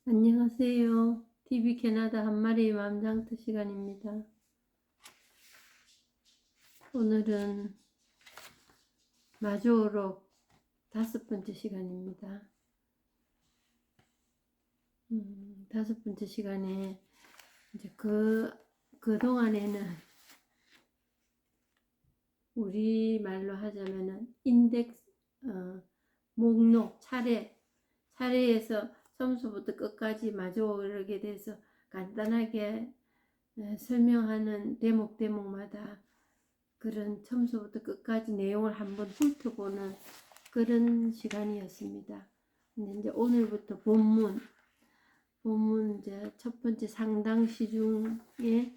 안녕하세요. TV 캐나다 한 마리의 맘장터 시간입니다. 오늘은 마주오록 5번째 시간입니다. 5번째 시간에 이제 그동안에는 우리말로 하자면은 인덱스, 목록, 차례에서 처음부터 끝까지 마주오르게 돼서 간단하게 설명하는 대목마다 그런 처음부터 끝까지 내용을 한번 훑어보는 그런 시간이었습니다. 근데 이제 오늘부터 본문 이제 첫 번째 상당시 중에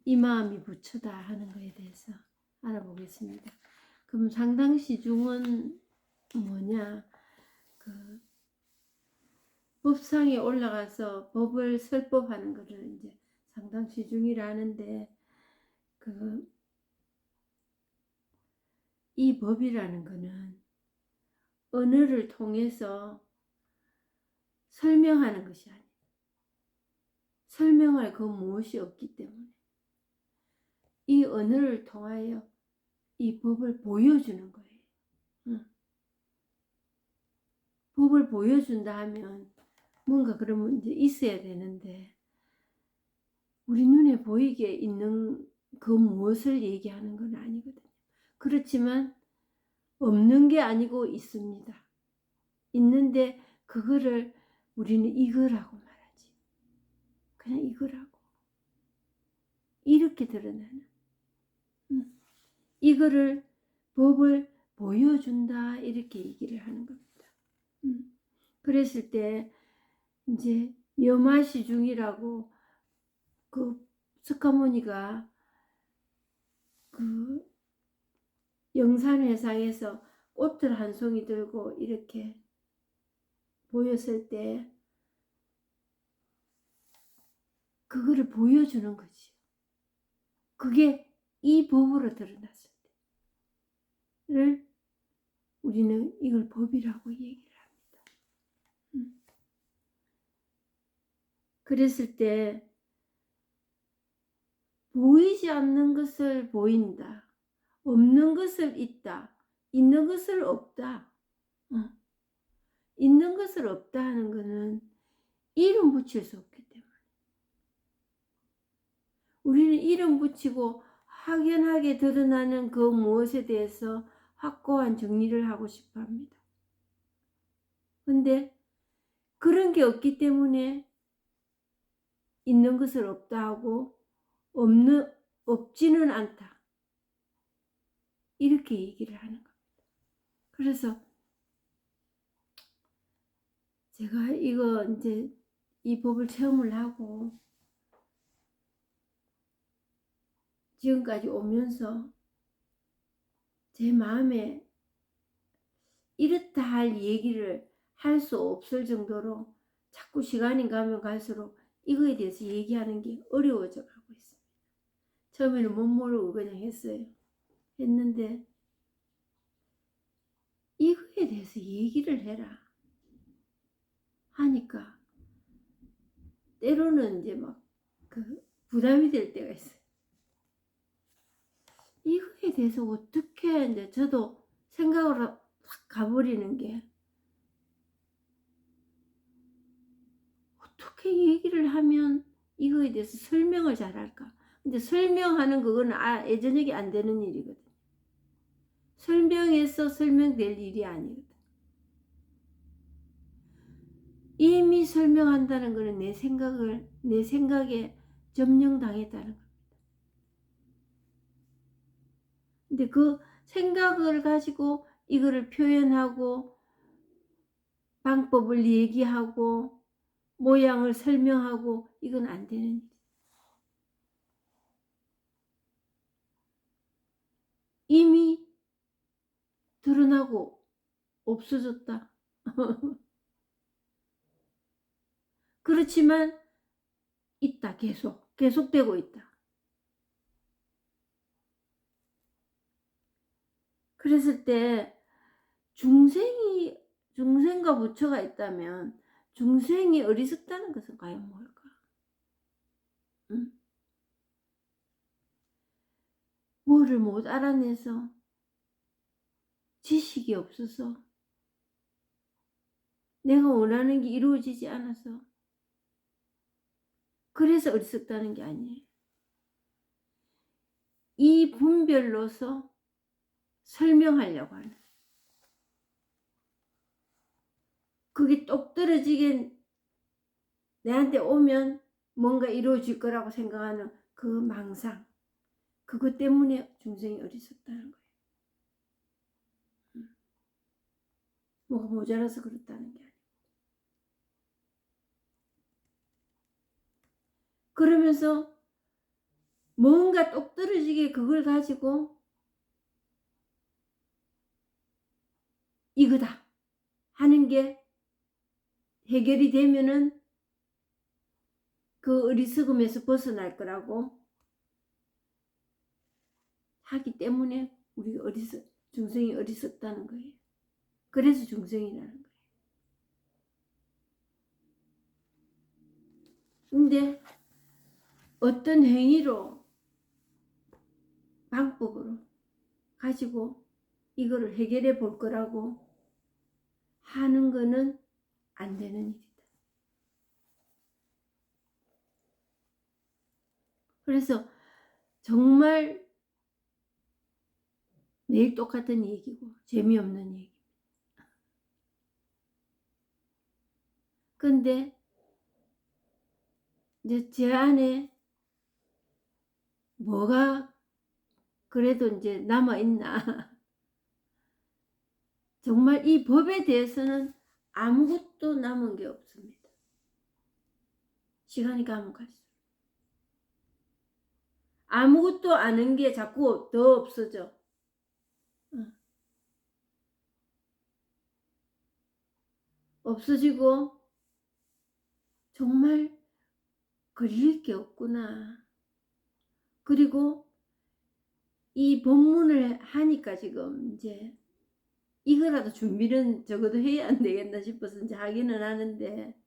이 마음이 부처다 하는 것에 대해서 알아보겠습니다. 그럼 상당시 중은 뭐냐? 법상에 올라가서 법을 설법하는 것을 이제 상당시 중이라 하는데 이 법이라는 것은 언어를 통해서 설명하는 것이 아니에요. 설명할 그 무엇이 없기 때문에 이 언어를 통하여 이 법을 보여주는 거예요. 법을 보여준다 하면 뭔가 그런 문제 있어야 되는데 우리 눈에 보이게 있는 그 무엇을 얘기하는 건 아니거든요. 그렇지만 없는 게 아니고 있습니다. 있는데 그거를 우리는 이거라고 말하지. 그냥 이거라고. 이렇게 드러나는. 이거를 법을 보여준다 이렇게 얘기를 하는 겁니다. 그랬을 때 이제 여마시중이라고 그 석가모니가 그 영산회상에서 꽃을 한 송이 들고 이렇게 보였을 때 그거를 보여주는 거지. 그게 이 법으로 드러났을 때를 우리는 이걸 법이라고 얘기를 합니다. 그랬을 때 보이지 않는 것을 보인다. 없는 것을 있다. 있는 것을 없다. 있는 것을 없다 하는 것은 이름 붙일 수 없기 때문에 우리는 이름 붙이고 확연하게 드러나는 그 무엇에 대해서 확고한 정리를 하고 싶어 합니다. 근데 그런 게 없기 때문에 있는 것을 없다 하고 없지는 않다. 이렇게 얘기를 하는 겁니다. 그래서 제가 이거 이제 이 법을 체험을 하고 지금까지 오면서 제 마음에 이렇다 할 얘기를 할 수 없을 정도로 자꾸 시간이 가면 갈수록 이거에 대해서 얘기하는 게 어려워져 가고 있습니다. 처음에는 못 모르고 그냥 했는데 이거에 대해서 얘기를 해라 하니까 때로는 이제 막 부담이 될 때가 있어요. 이거에 대해서 어떻게 이제 저도 생각을 확 가버리는 게 어떻게 얘기를 하면 이거에 대해서 설명을 잘할까? 근데 설명하는 그거는 예전역이 안 되는 일이거든. 설명해서 설명될 일이 아니거든. 이미 설명한다는 것은 내 생각에 점령당했다는 겁니다. 근데 그 생각을 가지고 이거를 표현하고 방법을 얘기하고 모양을 설명하고 이건 안 되는 일이에요. 이미 드러나고 없어졌다. 그렇지만 있다. 계속되고 있다. 그랬을 때 중생과 부처가 있다면 중생이 어리석다는 것은 과연 뭘까? 응? 뭐를 못 알아내서 지식이 없어서 내가 원하는 게 이루어지지 않아서 그래서 어리석다는 게 아니에요. 이 분별로서 설명하려고 하는 그게 똑 떨어지게 내한테 오면 뭔가 이루어질 거라고 생각하는 그 망상 그것 때문에 중생이 어리석다는 거예요. 뭐가 모자라서 그렇다는 게 아니에요. 그러면서 뭔가 똑 떨어지게 그걸 가지고 이거다 하는 게 해결이 되면은 그 어리석음에서 벗어날 거라고 하기 때문에 우리 중생이 어리석다는 거예요. 그래서 중생이라는 거예요. 근데 어떤 행위로 방법으로 가지고 이거를 해결해 볼 거라고 하는 거는 안 되는 일이다. 그래서 정말 매일 똑같은 얘기고 재미없는 얘기. 근데 이제 제 안에 뭐가 그래도 이제 남아있나. 정말 이 법에 대해서는 아무것도 남은 게 없습니다. 시간이 가면 갈수록. 아무것도 아는 게 자꾸 더 없어져. 없어지고 정말 걸릴 게 없구나. 그리고 이 법문을 하니까 지금 이제 이거라도 준비는 적어도 해야 안 되겠나 싶어서 이제 하기는 하는데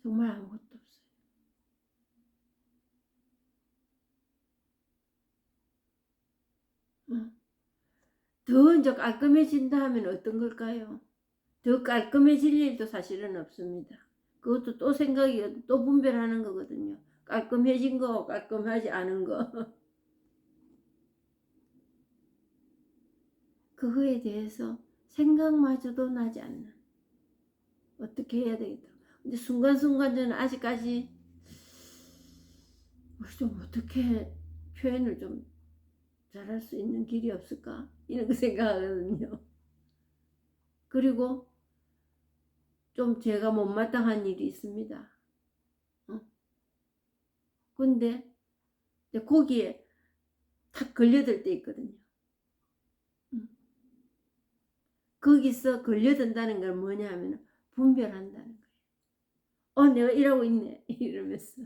정말 아무것도 없어요. 더 이제 깔끔해진다 하면 어떤 걸까요? 더 깔끔해질 일도 사실은 없습니다. 그것도 또 생각이 또 분별하는 거거든요. 깔끔해진 거, 깔끔하지 않은 거. 그거에 대해서 생각마저도 나지 않는. 어떻게 해야 되겠다. 근데 순간순간 저는 아직까지 좀 어떻게 표현을 좀 잘할 수 있는 길이 없을까? 이런 거 생각하거든요. 그리고 좀 제가 못마땅한 일이 있습니다. 근데 거기에 탁 걸려들 때 있거든요. 거기서 걸려든다는 건 뭐냐 하면 분별한다는 거예요. 내가 이러고 있네 이러면서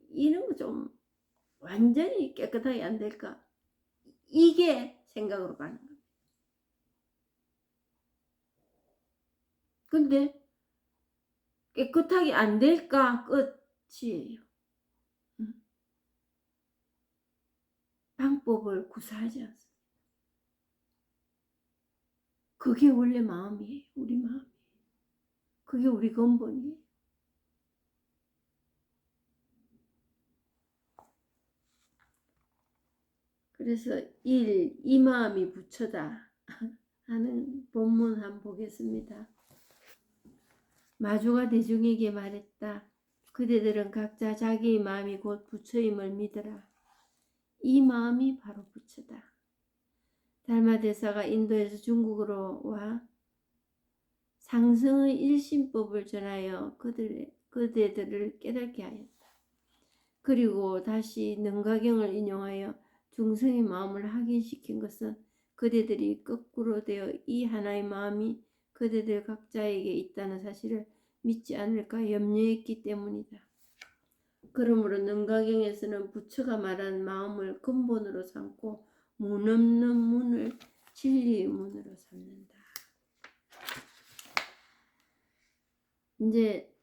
이런 거 좀 완전히 깨끗하게 안 될까? 이게 생각으로 가는 거예요. 근데 깨끗하게 안 될까? 끝이에요. 방법을 구사하지 않습니다. 그게 원래 마음이에요. 우리 마음이에요. 그게 우리 근본이에요. 그래서 이 마음이 부처다 하는 본문 한번 보겠습니다. 마주가 대중에게 말했다. 그대들은 각자 자기의 마음이 곧 부처임을 믿으라. 이 마음이 바로 부처다. 달마대사가 인도에서 중국으로 와 상승의 일심법을 전하여 그대들을 깨닫게 하였다. 그리고 다시 능가경을 인용하여 중생의 마음을 확인시킨 것은 그대들이 거꾸로 되어 이 하나의 마음이 그대들 각자에게 있다는 사실을 믿지 않을까 염려했기 때문이다. 그러므로 능가경에서는 부처가 말한 마음을 근본으로 삼고 문 없는 문을 진리의 문으로 삼는다. 이제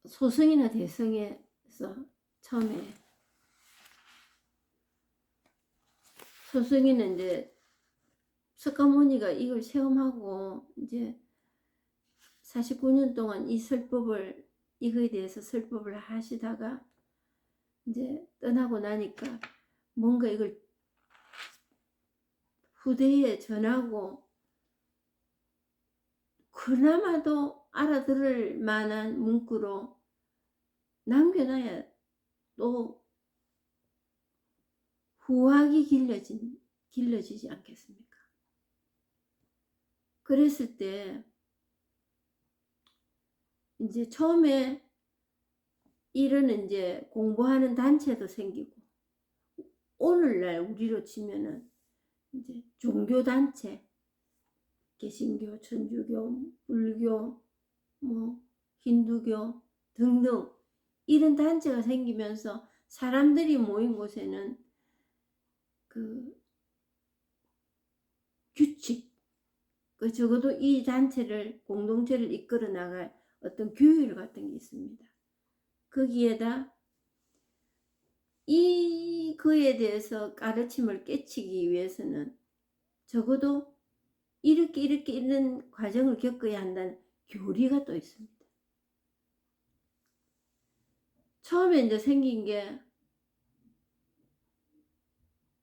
소승이나 대성에서 처음에 소승이는 이제 석가모니가 이걸 체험하고 이제 49년 동안 이 설법을, 이거에 대해서 설법을 하시다가 이제 떠나고 나니까 뭔가 이걸 후대에 전하고 그나마도 알아들을 만한 문구로 남겨놔야 또 후학이 길러지지 않겠습니까? 그랬을 때 이제 처음에 이런 이제 공부하는 단체도 생기고, 오늘날 우리로 치면은 이제 종교단체, 개신교, 천주교, 불교, 뭐 힌두교 등등 이런 단체가 생기면서 사람들이 모인 곳에는 그 규칙, 그 적어도 이 단체를, 공동체를 이끌어 나갈 어떤 규율 같은 게 있습니다. 거기에다 이 그에 대해서 가르침을 깨치기 위해서는 적어도 이렇게 이런 과정을 겪어야 한다는 교리가 또 있습니다. 처음에 이제 생긴 게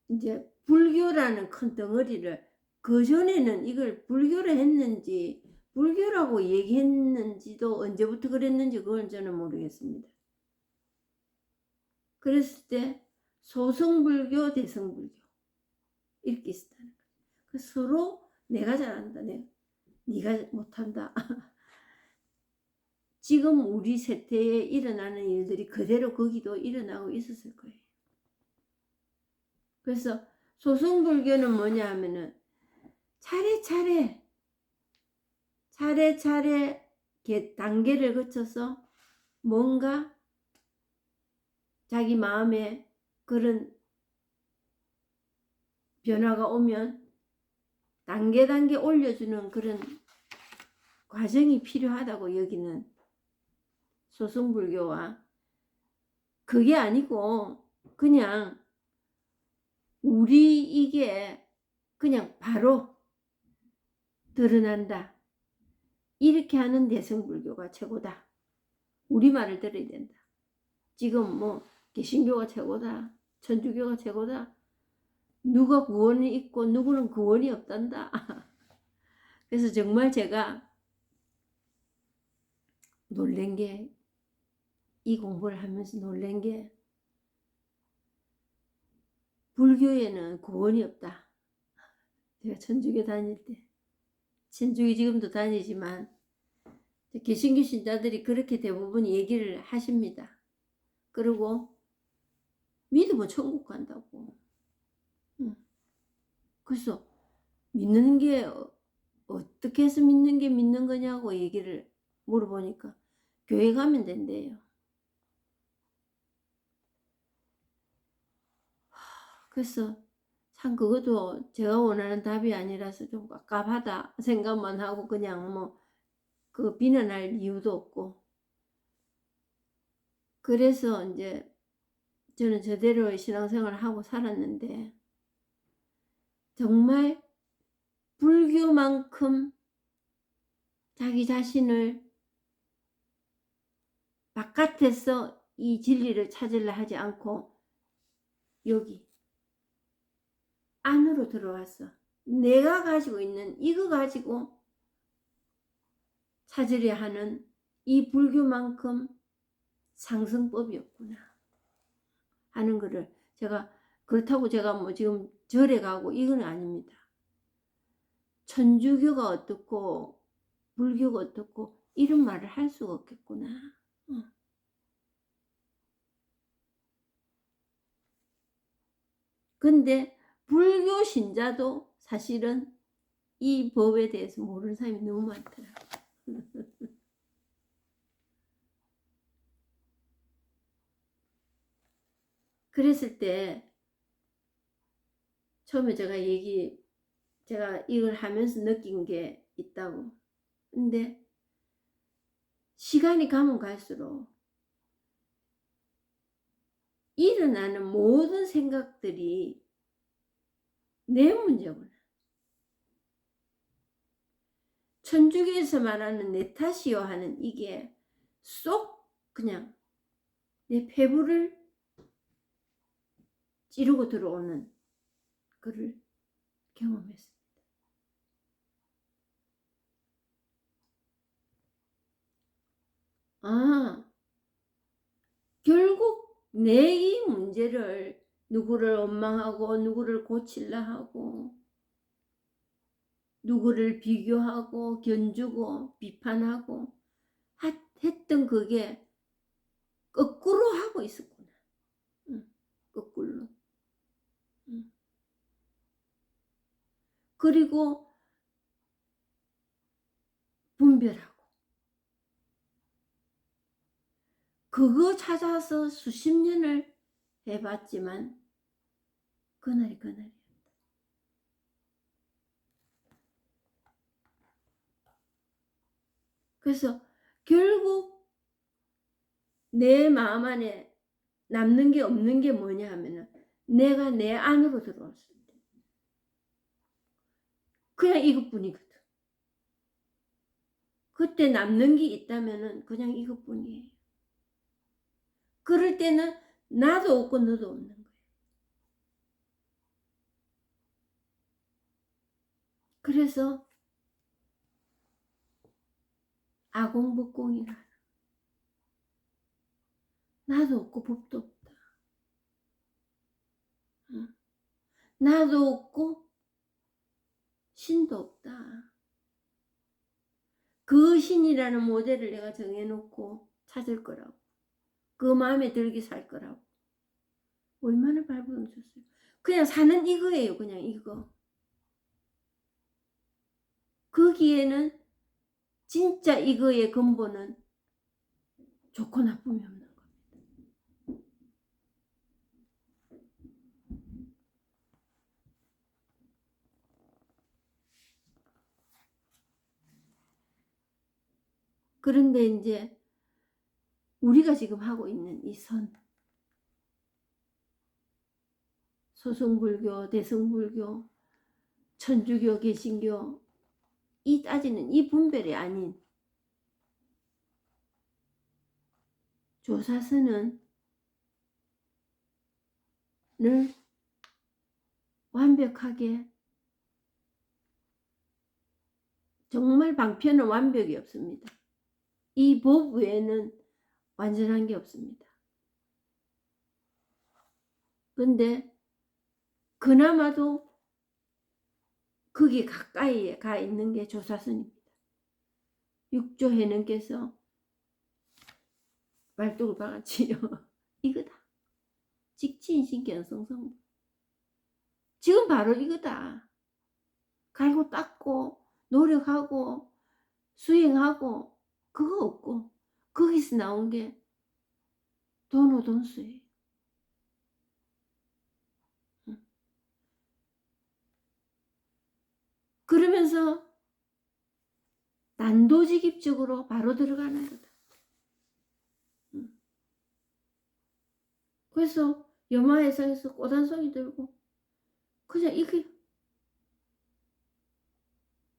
이제 불교라는 큰 덩어리를, 그전에는 이걸 불교를 했는지 불교라고 얘기했는지도 언제부터 그랬는지 그건 저는 모르겠습니다. 그랬을 때 소승불교, 대승불교 이렇게 있었다는 거예요. 그 서로 내가 잘한다, 네가 못한다. 지금 우리 세태에 일어나는 일들이 그대로 거기도 일어나고 있었을 거예요. 그래서 소승불교는 뭐냐 하면은 차례차례 단계를 거쳐서 뭔가 자기 마음에 그런 변화가 오면 단계 올려주는 그런 과정이 필요하다고 여기는 소승불교와, 그게 아니고 그냥 우리 이게 그냥 바로 드러난다, 이렇게 하는 대승불교가 최고다. 우리말을 들어야 된다. 지금 뭐 개신교가 최고다, 천주교가 최고다, 누가 구원이 있고 누구는 구원이 없단다. 그래서 정말 제가 놀란 게, 이 공부를 하면서 놀란 게, 불교에는 구원이 없다. 제가 천주교 다닐 때, 천주교 지금도 다니지만 개신교 신자들이 그렇게 대부분 얘기를 하십니다. 그리고 믿으면 천국 간다고. 그래서 믿는 게 어떻게 해서 믿는 게 믿는 거냐고 얘기를 물어보니까 교회 가면 된대요. 그래서 참 그것도 제가 원하는 답이 아니라서 좀 깝깝하다 생각만 하고 그냥 뭐 그 비난할 이유도 없고, 그래서 이제 저는 저대로의 신앙생활을 하고 살았는데, 정말 불교만큼 자기 자신을 바깥에서 이 진리를 찾으려 하지 않고 여기 안으로 들어와서 내가 가지고 있는 이거 가지고 찾으려 하는 이 불교만큼 상승법이 없구나 하는 거를, 제가 그렇다고 제가 뭐 지금 절에 가고 이건 아닙니다. 천주교가 어떻고 불교가 어떻고 이런 말을 할 수가 없겠구나. 근데 불교 신자도 사실은 이 법에 대해서 모르는 사람이 너무 많더라고요. 그랬을 때 처음에 제가 이걸 하면서 느낀 게 있다고. 근데 시간이 가면 갈수록 일어나는 모든 생각들이 내 문제구나. 천주교에서 말하는 내 탓이요 하는 이게 쏙 그냥 내 폐부를 찌르고 들어오는 그를 경험했습니다. 아, 결국 내 이 문제를 누구를 원망하고 누구를 고칠라 하고 누구를 비교하고 견주고 비판하고 했던 그게 거꾸로 하고 있었구나. 거꾸로. 그리고 분별하고 그거 찾아서 수십 년을 해봤지만 그날이 그날이었다. 그래서 결국 내 마음 안에 남는 게 없는 게 뭐냐 하면은 내가 내 안으로 들어왔을 때 그냥 이것뿐이거든. 그때 남는 게 있다면은 그냥 이것뿐이에요. 그럴 때는 나도 없고 너도 없는 거예요. 그래서 아공복공이라 나도 없고 법도 없다. 나도 없고 신도 없다. 그 신이라는 모델을 내가 정해놓고 찾을 거라고. 그 마음에 들게 살 거라고. 얼마나 발버둥 쳤어요. 그냥 사는 이거예요. 그냥 이거. 거기에는 진짜 이거의 근본은 좋고 나쁨이 없는 겁니다. 그런데 이제 우리가 지금 하고 있는 이 선, 소승불교, 대승불교, 천주교, 개신교 이 따지는 이 분별이 아닌 조사선은 늘 완벽하게 정말 방편은 완벽이 없습니다. 이 법 외에는 완전한 게 없습니다. 근데 그나마도 거기 가까이에 가 있는 게 조사선입니다. 육조 해능께서 말뚝을 박았지요. 이거다. 직치인신견성성부. 지금 바로 이거다. 갈고 닦고 노력하고 수행하고 그거 없고 거기서 나온 게 돈오돈수예요. 그러면서 난도직입적으로 바로 들어가는 거다. 그래서 염화해상에서 꽃 한 송이 들고 그냥 이게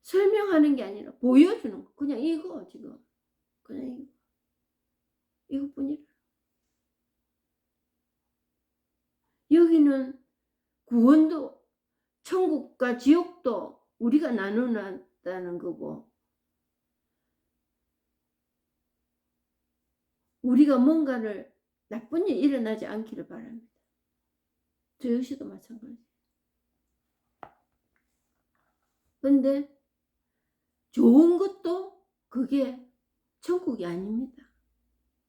설명하는 게 아니라 보여주는 거. 그냥 이거 지금 그냥 이것뿐이라. 여기는 구원도 천국과 지옥도 우리가 나눠놨다는 거고 우리가 뭔가를 나쁜 일 일어나지 않기를 바랍니다. 저 역시도 마찬가지. 근데 좋은 것도 그게 천국이 아닙니다.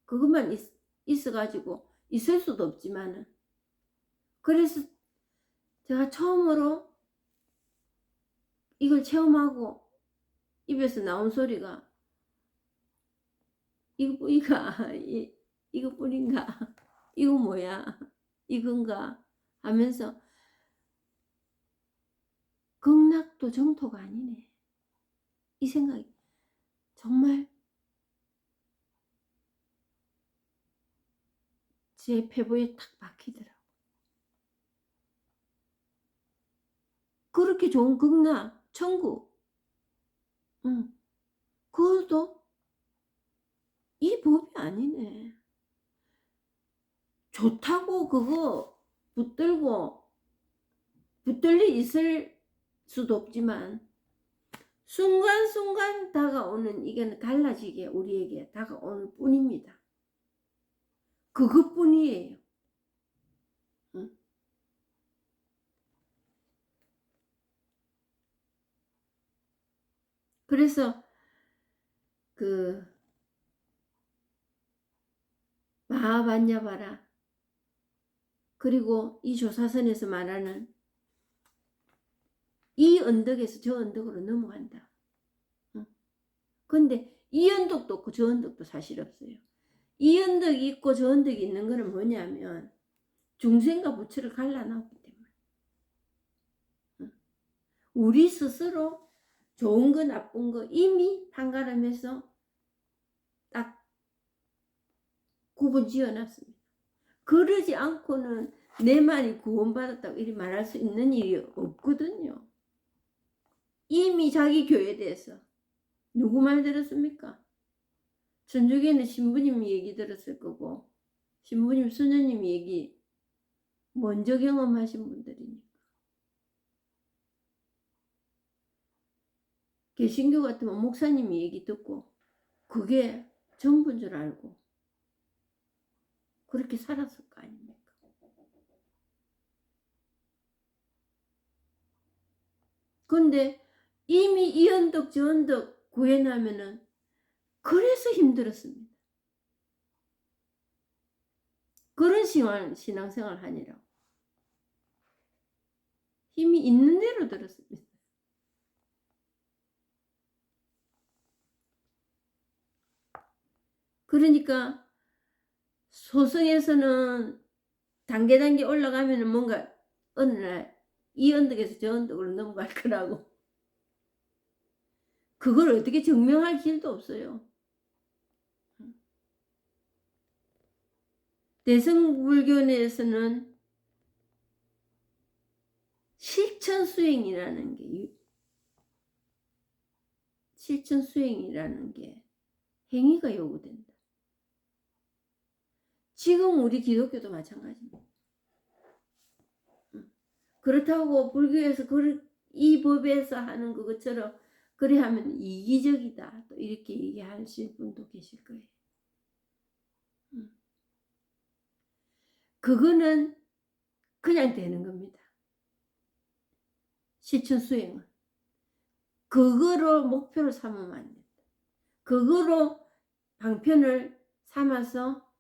그것만 있어가지고 있을 수도 없지만은 그래서 제가 처음으로 이걸 체험하고 입에서 나온 소리가 이거뿐인가 이거뿐인가 이거 뭐야 이건가 하면서 극락도 정토가 아니네 이 생각이 정말 제 폐부에 탁 박히더라고. 그렇게 좋은 극락, 천국, 그것도 이 법이 아니네. 좋다고 그거 붙들리 있을 수도 없지만 순간순간 다가오는 이게 달라지게 우리에게 다가오는 뿐입니다. 그것뿐이에요. 응? 그래서 그 마하반야바라 그리고 이 조사선에서 말하는 이 언덕에서 저 언덕으로 넘어간다. 근데 이 언덕도 없고 저 언덕도 사실 없어요. 이 언덕이 있고 저 언덕이 있는 거는 뭐냐면 중생과 부처를 갈라놨기 때문에 우리 스스로 좋은 거 나쁜 거 이미 판가름해서 딱 구분 지어놨습니다. 그러지 않고는 내만이 구원받았다고 이리 말할 수 있는 일이 없거든요. 이미 자기 교회에 대해서 누구 말 들었습니까? 전주교회는 신부님 얘기 들었을 거고 신부님 수녀님 얘기 먼저 경험하신 분들이니까. 개신교 같으면 목사님 얘기 듣고 그게 전부인 줄 알고 그렇게 살았을 거 아닙니까? 근데 이미 이 언덕 저 언덕 구해나면은 그래서 힘들었습니다. 그런 신앙생활 하니라고. 힘이 있는 대로 들었습니다. 그러니까 소승에서는 단계 올라가면은 뭔가 어느 날 이 언덕에서 저 언덕으로 넘어갈 거라고. 그걸 어떻게 증명할 길도 없어요. 대승불교에서는 실천수행이라는 게 행위가 요구된다. 지금 우리 기독교도 마찬가지입니다. 그렇다고 불교에서 이 법에서 하는 그것처럼 그래 하면 이기적이다 또 이렇게 얘기하실 분도 계실 거예요. 그거는 그냥 되는 겁니다. 실천수행은 그거로 목표를 삼으면 안 된다. 그거로 방편을 삼아서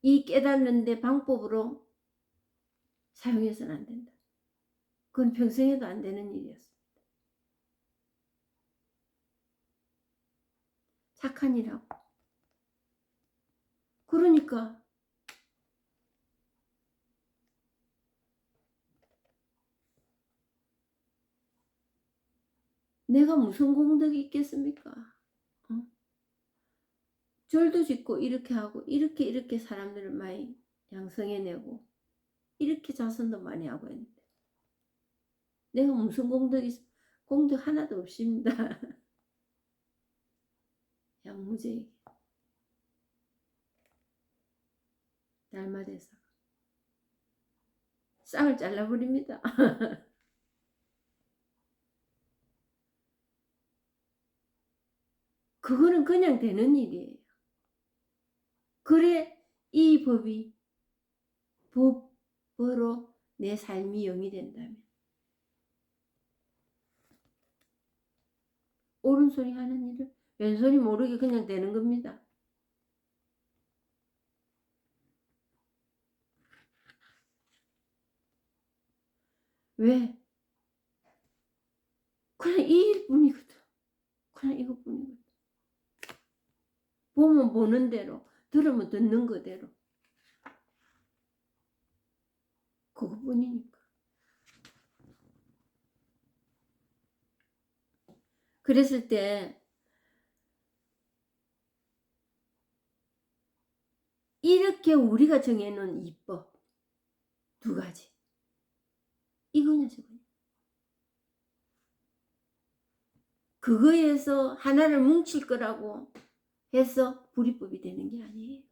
이 깨닫는데 방법으로 사용해서는 안 된다. 그건 평생 해도 안 되는 일이었습니다. 착한 일하고. 그러니까 내가 무슨 공덕이 있겠습니까? 절도 짓고 이렇게 하고 이렇게 사람들을 많이 양성해내고 이렇게 자선도 많이 하고 했는데 내가 무슨 공덕 하나도 없습니다. 양무제에게 날마대사 쌍을 잘라버립니다. 그거는 그냥 되는 일이에요. 그래 이 법이 법으로 내 삶이 영이 된다면 옳은 소리 하는 일을 왼소리 모르게 그냥 되는 겁니다. 왜? 그냥 이 일뿐이거든. 그냥 이것뿐이거든. 보면 보는 대로 들으면 듣는 거대로 그것뿐이니까. 그랬을 때 이렇게 우리가 정해놓은 이법 두 가지 이거냐 저거냐. 그거에서 하나를 뭉칠 거라고 해서 불이법이 되는 게 아니에요.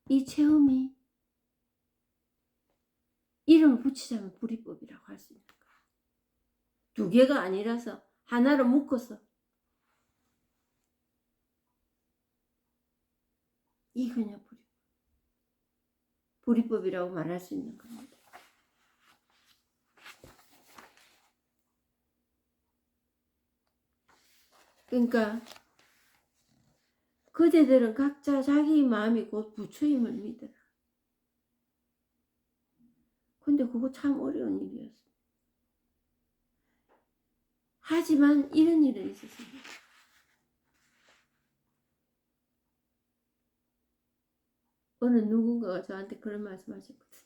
이 체험이 이름을 붙이자면 불이법이라고 할 수 있는 거야. 두 개가 아니라서 하나로 묶어서 이거냐 불이법이라고 말할 수 있는 겁니다. 그러니까 그대들은 각자 자기 마음이 곧 부처임을 믿어라. 근데 그거 참 어려운 일이었어. 하지만 이런 일은 있었습니다. 어느 누군가가 저한테 그런 말씀 하셨거든.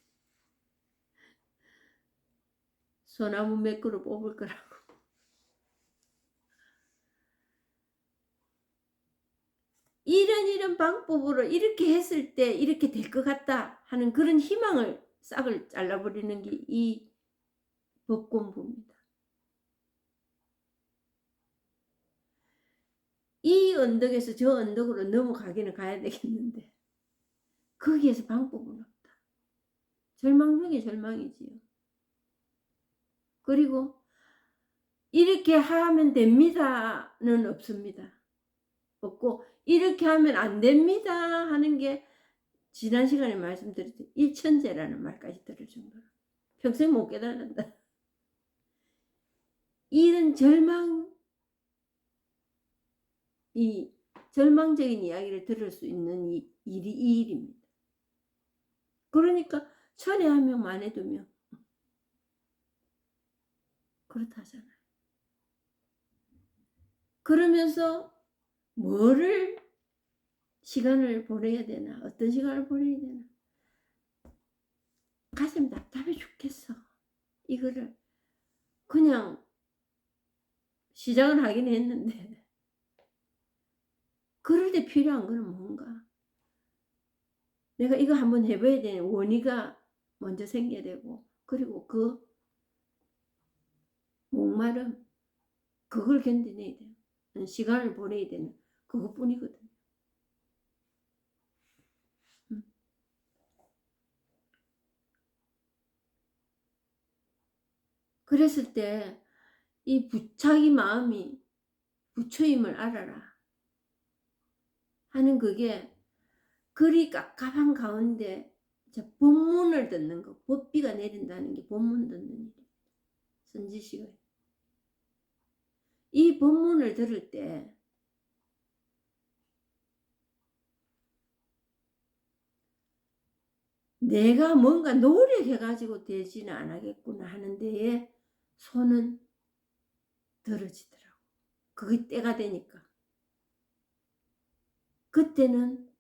소나무 몇 그루 뽑을 거라고. 이런 방법으로 이렇게 했을 때 이렇게 될 것 같다 하는 그런 희망을 싹을 잘라버리는 게 이 법공부입니다. 이 언덕에서 저 언덕으로 넘어가기는 가야 되겠는데 거기에서 방법은 없다. 절망 중에 절망이지요. 그리고 이렇게 하면 됩니다는 없습니다. 없고 이렇게 하면 안 됩니다 하는 게 지난 시간에 말씀드렸듯이 일천재라는 말까지 들을 정도로 평생 못 깨달는다. 이런 이 절망적인 이야기를 들을 수 있는 이 일입니다. 그러니까 천에 한 명 만에 두 명 그렇다잖아요. 그러면서 뭐를 시간을 보내야 되나 어떤 시간을 보내야 되나 가슴이 답답해 죽겠어. 이거를 그냥 시작을 하긴 했는데 그럴 때 필요한 거는 뭔가 내가 이거 한번 해봐야 되는 원의가 먼저 생겨야 되고 그리고 그 목마름 그걸 견뎌내야 되는 시간을 보내야 되는 그것뿐이거든요. 그랬을 때 이 자기 마음이 부처임을 알아라 하는 그게 그리 깝깝한 가운데 법문을 듣는 거 법비가 내린다는 게 법문 듣는 일이에요. 선지식을 이 법문을 들을 때 내가 뭔가 노력해가지고 되지는 않겠구나 하는 데에 손은 들어지더라고. 그게 때가 되니까. 그때는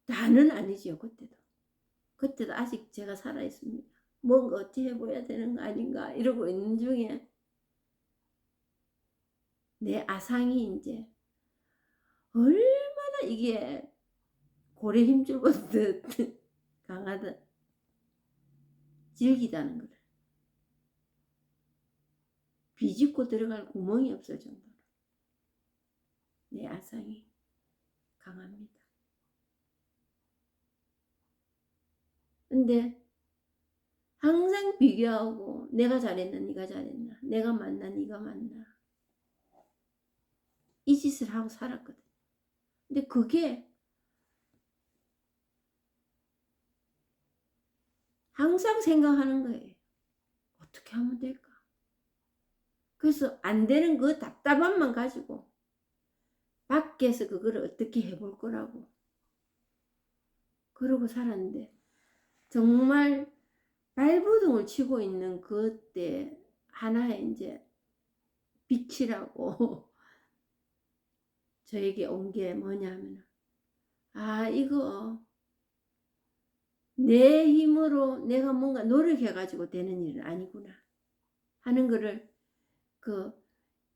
다는 아니지요. 그때도 아직 제가 살아있습니다. 뭔가 어찌 해봐야 되는 거 아닌가 이러고 있는 중에 내 아상이 이제 얼마나 이게 고래 힘줄 보듯 강하다 질기다는 거를 비집고 들어갈 구멍이 없을 정도로 내 아상이 강합니다. 근데 항상 비교하고 내가 잘했나 네가 잘했나 내가 맞나 네가 맞나 이 짓을 하고 살았거든. 근데 그게 항상 생각하는 거예요. 어떻게 하면 될까? 그래서 안 되는 그 답답함만 가지고 밖에서 그걸 어떻게 해볼 거라고 그러고 살았는데 정말 발버둥을 치고 있는 그때 하나의 이제 빛이라고 저에게 온 게 뭐냐면 이거 내 힘으로 내가 뭔가 노력해 가지고 되는 일은 아니구나 하는 거를 그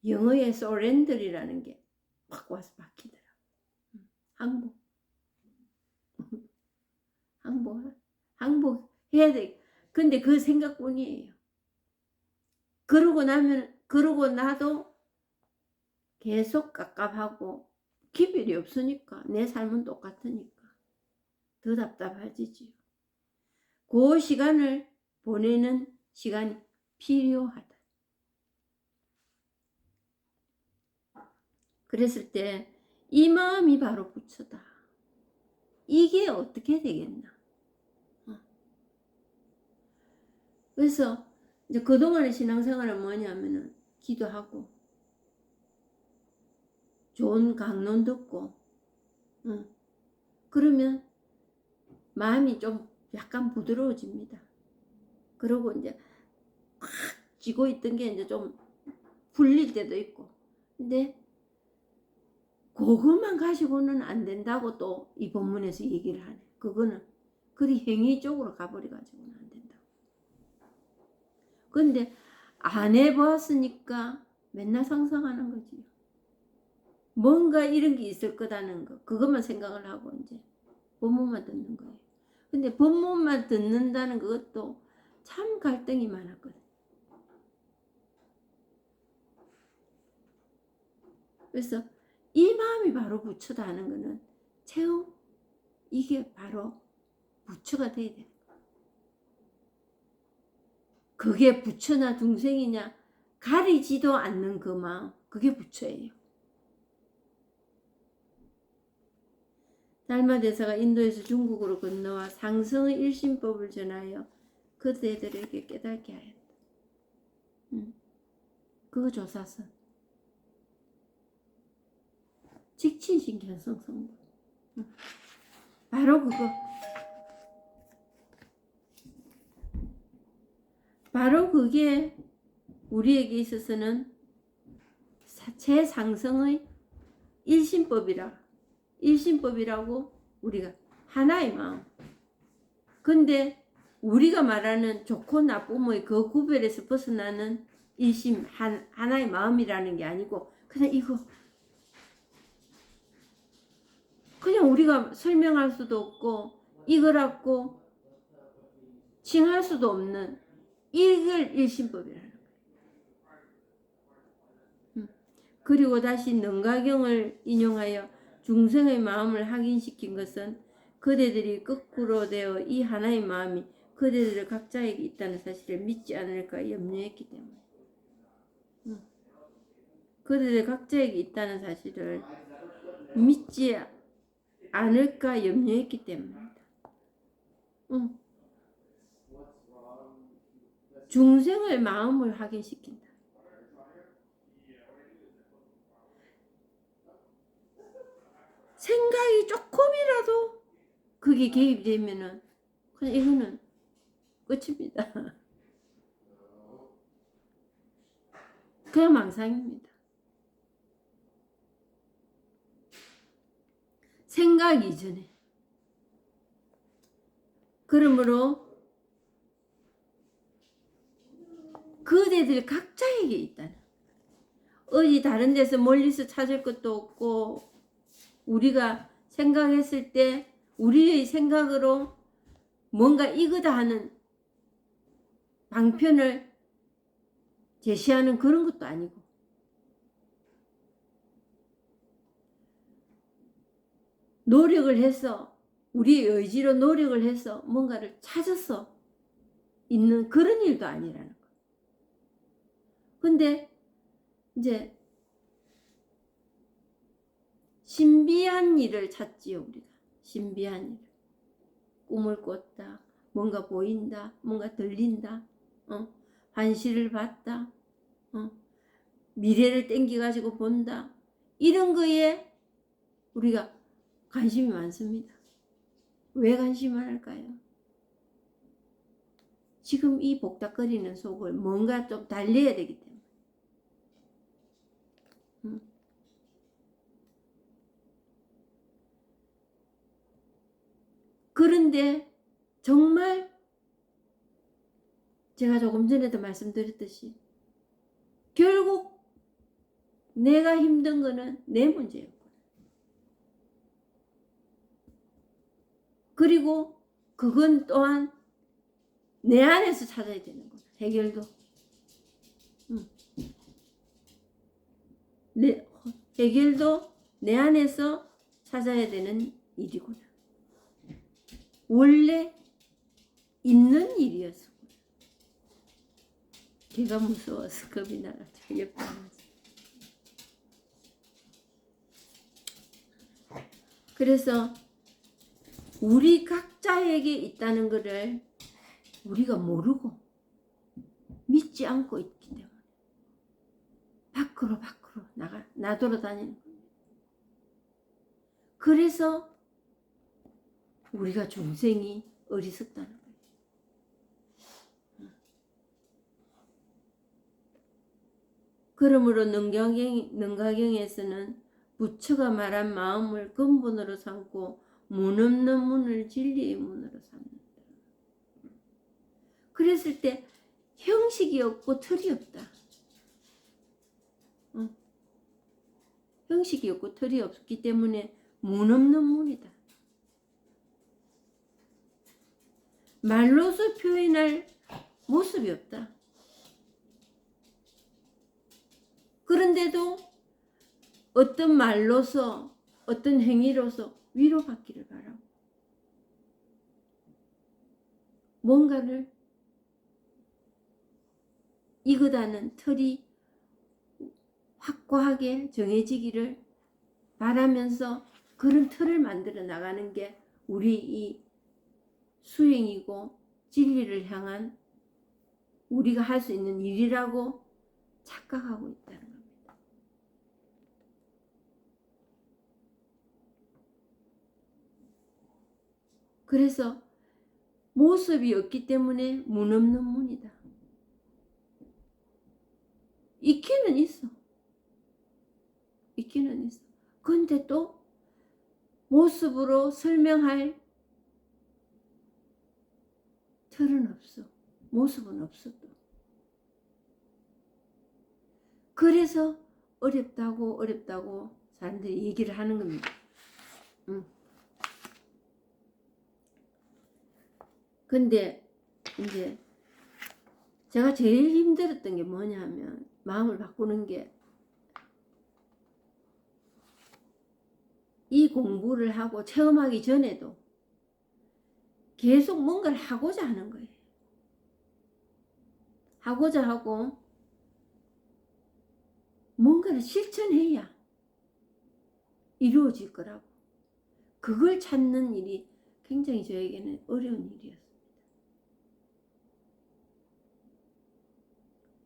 영어의 surrender이라는 게 확 와서 박히더라. 항복. 항복해야 돼. 근데 그 생각뿐이에요. 그러고 나도 계속 깝깝하고 기별이 없으니까 내 삶은 똑같으니까 더 답답해지지요. 그 시간을 보내는 시간이 필요하다. 그랬을 때 이 마음이 바로 부처다. 이게 어떻게 되겠나. 그래서 이제 그동안의 신앙생활은 뭐냐면은 기도하고 좋은 강론 듣고 그러면 마음이 좀 약간 부드러워집니다. 그리고 이제 확 쥐고 있던 게 이제 좀 풀릴 때도 있고. 근데 그것만 가지고는 안 된다고 또 이 본문에서 얘기를 하네. 그거는 그리 행위 쪽으로 가버려 가지고는 안 된다고. 근데 안 해보았으니까 맨날 상상하는 거지. 뭔가 이런 게 있을 거다는 거. 그것만 생각을 하고 이제 본문만 듣는 거예요. 근데 본문만 듣는다는 그것도 참 갈등이 많았거든. 그래서 이 마음이 바로 부처다 하는 거는 체험, 이게 바로 부처가 돼야 돼. 그게 부처나 중생이냐 가리지도 않는 그 마음, 그게 부처예요. 달마 대사가 인도에서 중국으로 건너와 상승의 일심법을 전하여 그대들에게 깨닫게 하였다. 그거 조사선. 직친신 견성성불. 바로 그거. 바로 그게 우리에게 있어서는 최상승의 일심법이라고 우리가 하나의 마음. 근데 우리가 말하는 좋고 나쁨의 그 구별에서 벗어나는 일심 하나의 마음이라는 게 아니고 그냥 이거 그냥 우리가 설명할 수도 없고 이거라고 칭할 수도 없는 이걸 일심법이라는 거예요. 그리고 다시 능가경을 인용하여 중생의 마음을 확인시킨 것은 그대들이 거꾸로 되어 이 하나의 마음이 그대들 각자에게 있다는 사실을 믿지 않을까 염려했기 때문에. 그대들 각자에게 있다는 사실을 믿지 않을까 염려했기 때문입니다. 중생의 마음을 확인시킨다. 생각이 조금이라도 그게 개입되면은 그냥 이거는 끝입니다. 그냥 망상입니다. 생각 이전에. 그러므로 그대들 각자에게 있다는, 어디 다른 데서 멀리서 찾을 것도 없고 우리가 생각했을 때 우리의 생각으로 뭔가 이거다 하는 방편을 제시하는 그런 것도 아니고 노력을 해서 우리의 의지로 노력을 해서 뭔가를 찾아서 있는 그런 일도 아니라는 거. 근데 이제 신비한 일을 찾지요. 우리가 신비한 일, 꿈을 꿨다, 뭔가 보인다, 뭔가 들린다, 환시를 봤다, 미래를 땡겨가지고 본다, 이런 거에 우리가 관심이 많습니다. 왜 관심 많을까요? 지금 이 복닥거리는 속을 뭔가 좀 달래야 되기 때문에. 그런데 정말 제가 조금 전에도 말씀드렸듯이 결국 내가 힘든 거는 내 문제였고, 그리고 그건 또한 내 안에서 찾아야 되는 거야. 해결도. 해결도 내 안에서 찾아야 되는 일이구나. 원래 있는 일이었어. 걔가 무서워서 겁이 나가지고 옆에 앉았어. 그래서 우리 각자에게 있다는 것을 우리가 모르고 믿지 않고 있기 때문에 밖으로 나돌아다니는 겁니다. 그래서 우리가 중생이 어리석다는 거예요. 그러므로 능가경에서는 부처가 말한 마음을 근본으로 삼고 문 없는 문을 진리의 문으로 삼는다. 그랬을 때 형식이 없고 틀이 없다. 형식이 없고 틀이 없기 때문에 문 없는 문이다. 말로서 표현할 모습이 없다. 그런데도 어떤 말로서 어떤 행위로서 위로받기를 바라고 뭔가를 이거다는 틀이 확고하게 정해지기를 바라면서 그런 틀을 만들어 나가는 게 우리 이 수행이고 진리를 향한 우리가 할 수 있는 일이라고 착각하고 있다는 겁니다. 그래서 모습이 없기 때문에 문 없는 문이다. 있기는 있어. 있기는 있어. 근데 또 모습으로 설명할 틀은 없어. 모습은 없어 또. 그래서 어렵다고 사람들이 얘기를 하는 겁니다. 근데 이제 제가 제일 힘들었던 게 뭐냐면 마음을 바꾸는 게 이 공부를 하고 체험하기 전에도 계속 뭔가를 하고자 하는 거예요. 하고자 하고 뭔가를 실천해야 이루어질 거라고. 그걸 찾는 일이 굉장히 저에게는 어려운 일이었습니다.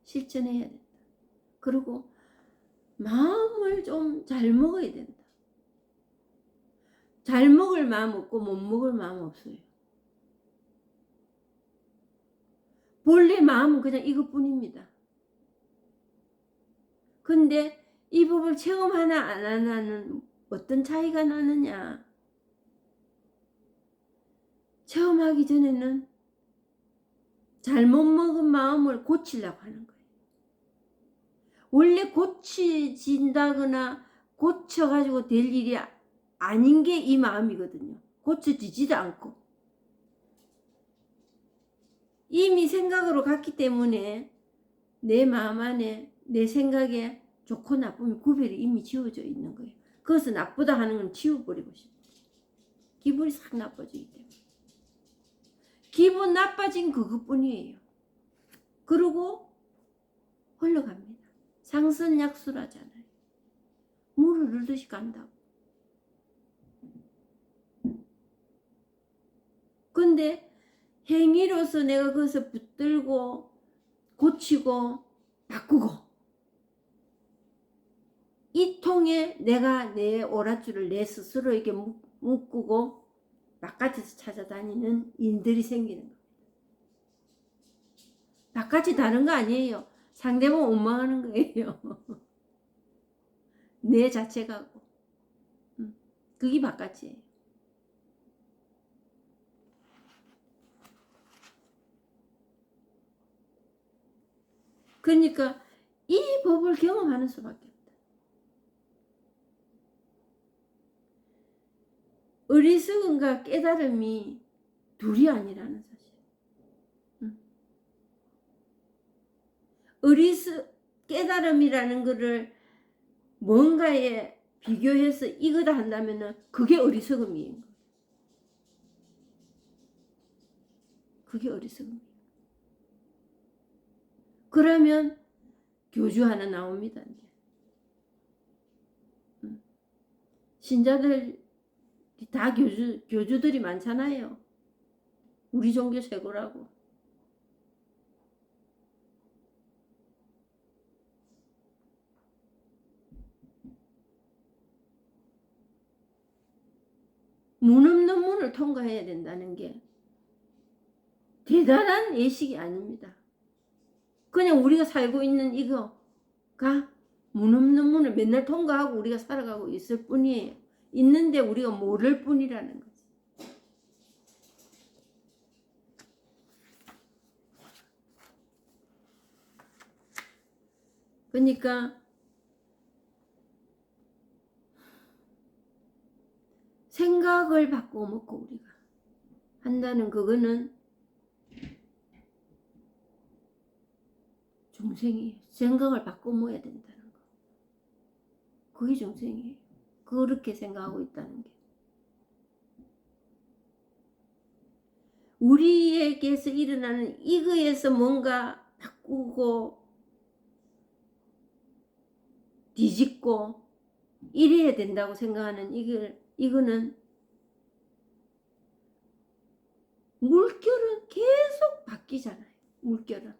실천해야 된다. 그리고 마음을 좀 잘 먹어야 된다. 잘 먹을 마음 없고 못 먹을 마음 없어요. 본래 마음은 그냥 이것뿐입니다. 근데 이 법을 체험하나 안 하나는 어떤 차이가 나느냐. 체험하기 전에는 잘못 먹은 마음을 고치려고 하는 거예요. 원래 고쳐진다거나 고쳐가지고 될 일이 아닌 게 이 마음이거든요. 고쳐지지도 않고 이미 생각으로 갔기 때문에 내 마음 안에 내 생각에 좋고 나쁨이 구별이 이미 지워져 있는 거예요. 그것을 나쁘다 하는 건 지워버리고 싶어요. 기분이 싹 나빠지기 때문에. 기분 나빠진 그것뿐이에요. 그리고 흘러갑니다. 상선약수라잖아요. 물을 흐르듯이 간다고. 근데 행위로서 내가 그것을 붙들고 고치고 바꾸고 이 통에 내가 내 오랏줄을 내 스스로에게 묶고 바깥에서 찾아다니는 인들이 생기는 겁니다. 바깥이 다른 거 아니에요. 상대방 원망하는 거예요. 내 자체가 그게 바깥이에요. 그러니까 이 법을 경험하는 수밖에 없다. 어리석음과 깨달음이 둘이 아니라는 사실. 깨달음이라는 거를 뭔가에 비교해서 이거다 한다면은 그게 어리석음이에요. 그게 어리석음이에요. 그러면 교주 하나 나옵니다. 이제. 신자들 다 교주들이 많잖아요. 우리 종교 최고라고. 문 없는 문을 통과해야 된다는 게 대단한 예식이 아닙니다. 그냥 우리가 살고 있는 이거가 문 없는 문을 맨날 통과하고 우리가 살아가고 있을 뿐이에요. 있는데 우리가 모를 뿐이라는 거지. 그러니까 생각을 바꿔 먹고 우리가 한다는 그거는 중생이에요. 생각을 바꿔 먹어야 된다는 거. 그게 중생이에요. 그렇게 생각하고 있다는 게. 우리에게서 일어나는 이거에서 뭔가 바꾸고 뒤집고 이래야 된다고 생각하는 이거는 물결은 계속 바뀌잖아요. 물결은.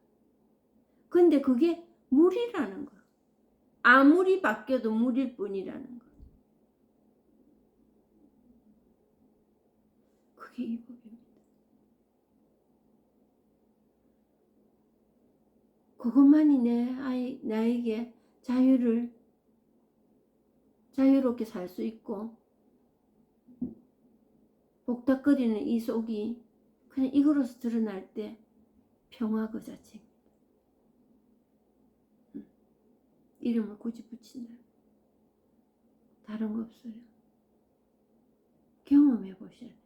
근데 그게 물이라는 거. 아무리 바뀌어도 물일 뿐이라는 거. 그게 이 법입니다. 그것만이 나에게 자유롭게 살 수 있고 복닥거리는 이 속이 그냥 이거로서 드러날 때 평화 그 자체입니다. 이름을 굳이 붙인다. 다른 거 없어요. 경험해 보셔야 돼요.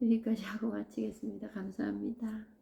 여기까지 하고 마치겠습니다. 감사합니다.